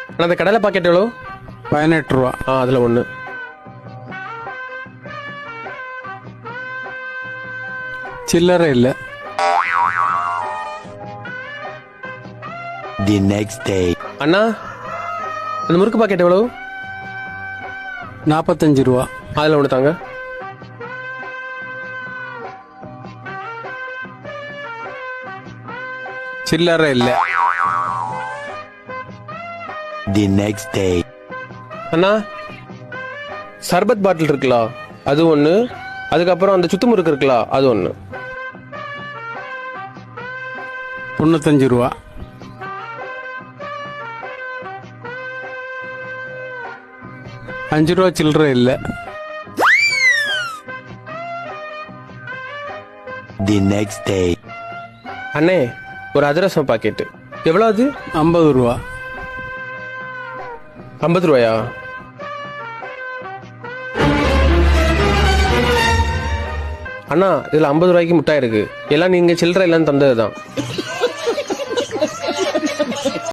அண்ணா அந்த கடலை பாக்கெட் எவ்வளோ? 18 ரூபா. அதில் ஒன்று. சில்லறை இல்லை. The next day. அண்ணா அந்த முறுக்கு பாக்கெட் எவ்வளோ? 45 ரூபா. அதில் ஒன்று தாங்க. சில்லறை இல்லை. The next day. அண்ணா சர்பத் பாட்டில் இருக்குல்ல அது ஒன்று, அதுக்கப்புறம் அந்த சுத்து முறுக்கு இருக்குல்ல அது ஒன்று. 95 ரூபா. ₹5 சில்லறை இல்லை. The next day. அண்ணே ஒரு அதிரசம் பாக்கெட்டு எவ்வளோ அது? 50 ரூபா. 50 ரூபாயா? அண்ணா இதில் 50 ரூபாய்க்கு முட்டாய் இருக்கு. எல்லாம் நீங்கள் சில்லறை இல்லைன்னு தந்தது தான்.